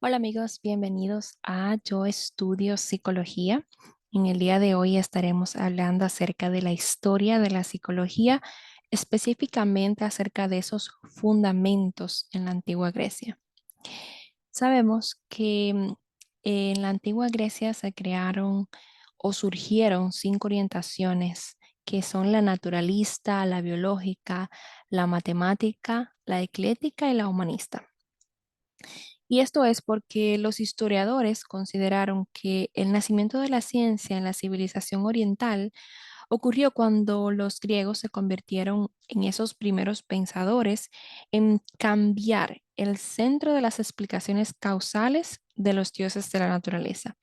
Hola amigos, bienvenidos a Yo Estudio Psicología. En el día de hoy estaremos hablando acerca de la historia de la psicología, específicamente acerca de esos fundamentos en la antigua Grecia. Sabemos que en la antigua Grecia se crearon o surgieron 5 orientaciones que son la naturalista, la biológica, la matemática, la eclética y la humanista. Y esto es porque los historiadores consideraron que el nacimiento de la ciencia en la civilización oriental ocurrió cuando los griegos se convirtieron en esos primeros pensadores en cambiar el centro de las explicaciones causales de los dioses de la naturaleza.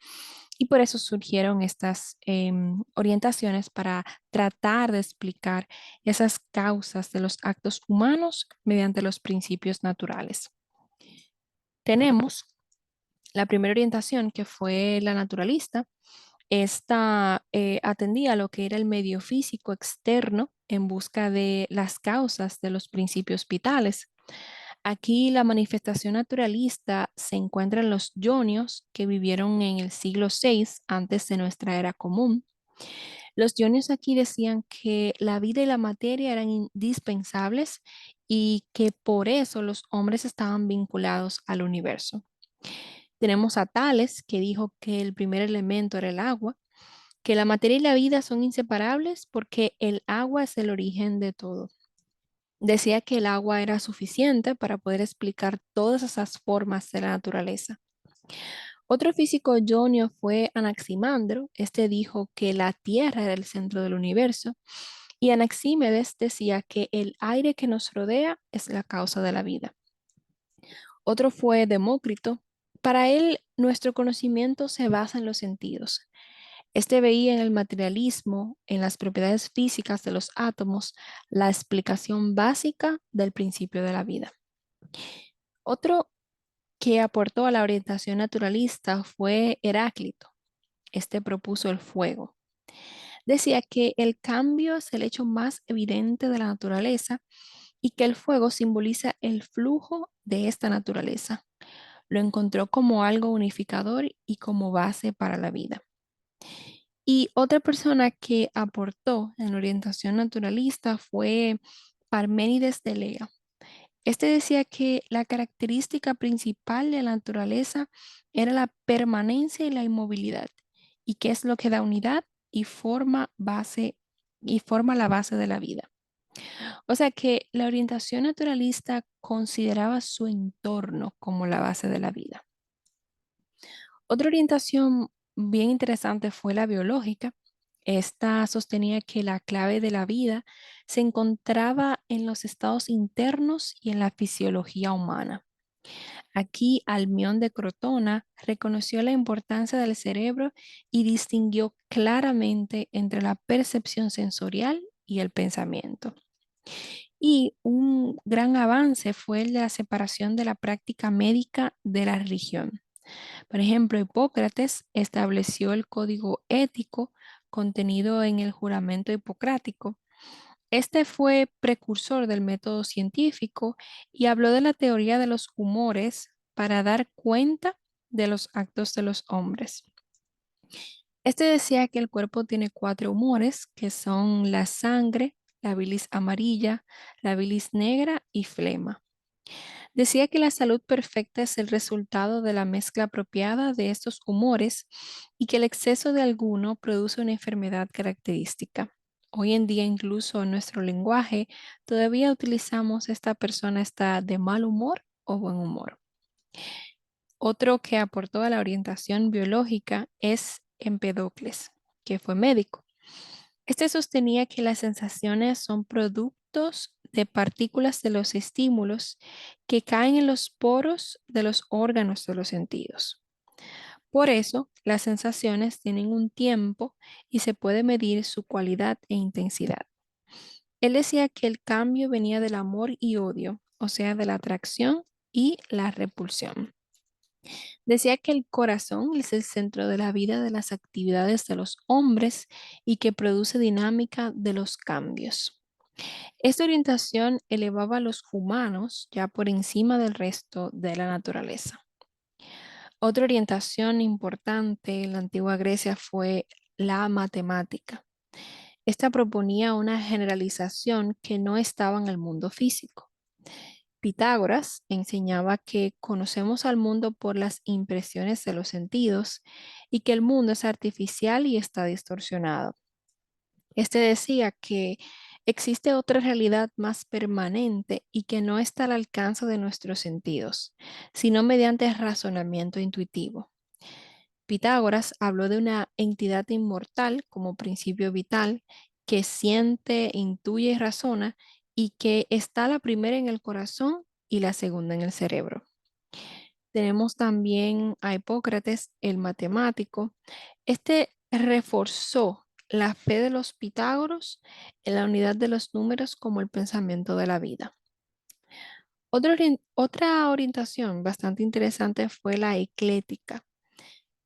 Y por eso surgieron estas orientaciones para tratar de explicar esas causas de los actos humanos mediante los principios naturales. Tenemos la primera orientación, que fue la naturalista. Esta atendía a lo que era el medio físico externo en busca de las causas de los principios vitales. Aquí la manifestación naturalista se encuentra en los jonios que vivieron en el siglo VI antes de nuestra era común. Los jonios aquí decían que la vida y la materia eran indispensables y que por eso los hombres estaban vinculados al universo. Tenemos a Tales, que dijo que el primer elemento era el agua, que la materia y la vida son inseparables porque el agua es el origen de todo. Decía que el agua era suficiente para poder explicar todas esas formas de la naturaleza. Otro físico jonio fue Anaximandro. Este dijo que la Tierra era el centro del universo y Anaxímedes decía que el aire que nos rodea es la causa de la vida. Otro fue Demócrito. Para él, nuestro conocimiento se basa en los sentidos. Este veía en el materialismo, en las propiedades físicas de los átomos, la explicación básica del principio de la vida. Otro que aportó a la orientación naturalista fue Heráclito. Este propuso el fuego. Decía que el cambio es el hecho más evidente de la naturaleza y que el fuego simboliza el flujo de esta naturaleza. Lo encontró como algo unificador y como base para la vida. Y otra persona que aportó en orientación naturalista fue Parménides de Lea. Este decía que la característica principal de la naturaleza era la permanencia y la inmovilidad, y que es lo que da unidad y forma la base de la vida. O sea que la orientación naturalista consideraba su entorno como la base de la vida. Otra orientación bien interesante fue la biológica. Esta sostenía que la clave de la vida se encontraba en los estados internos y en la fisiología humana. Aquí Almión de Crotona reconoció la importancia del cerebro y distinguió claramente entre la percepción sensorial y el pensamiento. Y un gran avance fue el de la separación de la práctica médica de la religión. Por ejemplo, Hipócrates estableció el código ético contenido en el juramento hipocrático. Este fue precursor del método científico y habló de la teoría de los humores para dar cuenta de los actos de los hombres. Este decía que el cuerpo tiene 4 humores, que son la sangre, la bilis amarilla, la bilis negra y flema. Decía que la salud perfecta es el resultado de la mezcla apropiada de estos humores y que el exceso de alguno produce una enfermedad característica. Hoy en día, incluso en nuestro lenguaje, todavía utilizamos esta persona está de mal humor o buen humor. Otro que aportó a la orientación biológica es Empedocles, que fue médico. Este sostenía que las sensaciones son productos de partículas de los estímulos que caen en los poros de los órganos de los sentidos. Por eso, las sensaciones tienen un tiempo y se puede medir su cualidad e intensidad. Él decía que el cambio venía del amor y odio, o sea, de la atracción y la repulsión. Decía que el corazón es el centro de la vida de las actividades de los hombres y que produce dinámica de los cambios. Esta orientación elevaba a los humanos ya por encima del resto de la naturaleza. Otra orientación importante en la antigua Grecia fue la matemática. Esta proponía una generalización que no estaba en el mundo físico. Pitágoras enseñaba que conocemos al mundo por las impresiones de los sentidos y que el mundo es artificial y está distorsionado. Este decía que existe otra realidad más permanente y que no está al alcance de nuestros sentidos, sino mediante razonamiento intuitivo. Pitágoras habló de una entidad inmortal como principio vital que siente, intuye y razona y que está la primera en el corazón y la segunda en el cerebro. Tenemos también a Hipócrates, el matemático. Este reforzó la fe de los pitágoras en la unidad de los números como el pensamiento de la vida. Otra orientación bastante interesante fue la eclética.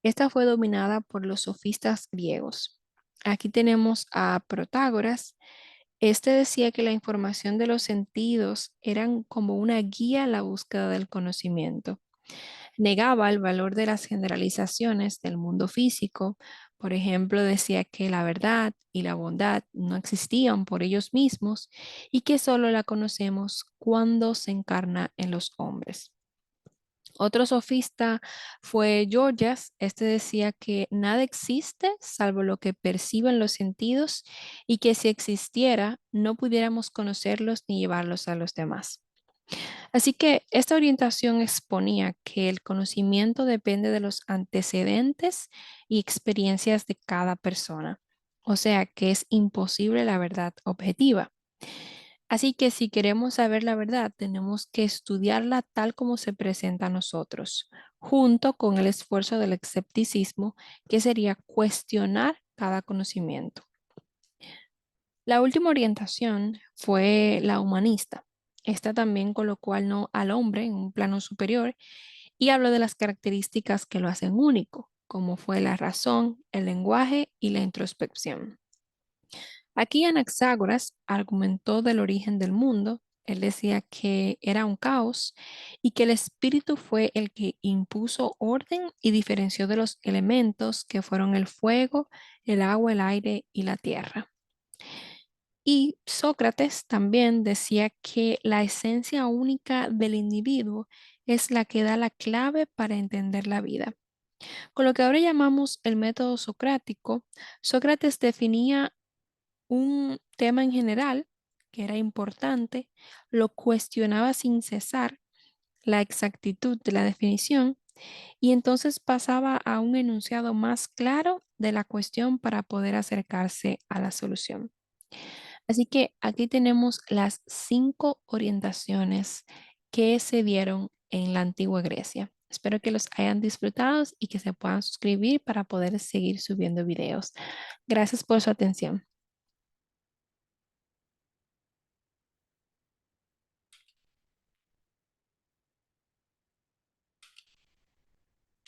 Esta fue dominada por los sofistas griegos. Aquí tenemos a Protágoras. Este decía que la información de los sentidos eran como una guía a la búsqueda del conocimiento. Negaba el valor de las generalizaciones del mundo físico. Por ejemplo, decía que la verdad y la bondad no existían por ellos mismos y que solo la conocemos cuando se encarna en los hombres. Otro sofista fue Gorgias. Este decía que nada existe salvo lo que perciben los sentidos y que si existiera no pudiéramos conocerlos ni llevarlos a los demás. Así que esta orientación exponía que el conocimiento depende de los antecedentes y experiencias de cada persona, o sea que es imposible la verdad objetiva. Así que si queremos saber la verdad, tenemos que estudiarla tal como se presenta a nosotros, junto con el esfuerzo del escepticismo, que sería cuestionar cada conocimiento. La última orientación fue la humanista. Esta también colocó al hombre en un plano superior y habló de las características que lo hacen único, como fue la razón, el lenguaje y la introspección. Aquí Anaxágoras argumentó del origen del mundo. Él decía que era un caos y que el espíritu fue el que impuso orden y diferenció de los elementos que fueron el fuego, el agua, el aire y la tierra. Y Sócrates también decía que la esencia única del individuo es la que da la clave para entender la vida. Con lo que ahora llamamos el método socrático, Sócrates definía un tema en general que era importante, lo cuestionaba sin cesar la exactitud de la definición y entonces pasaba a un enunciado más claro de la cuestión para poder acercarse a la solución. Así que aquí tenemos las 5 orientaciones que se dieron en la antigua Grecia. Espero que los hayan disfrutado y que se puedan suscribir para poder seguir subiendo videos. Gracias por su atención.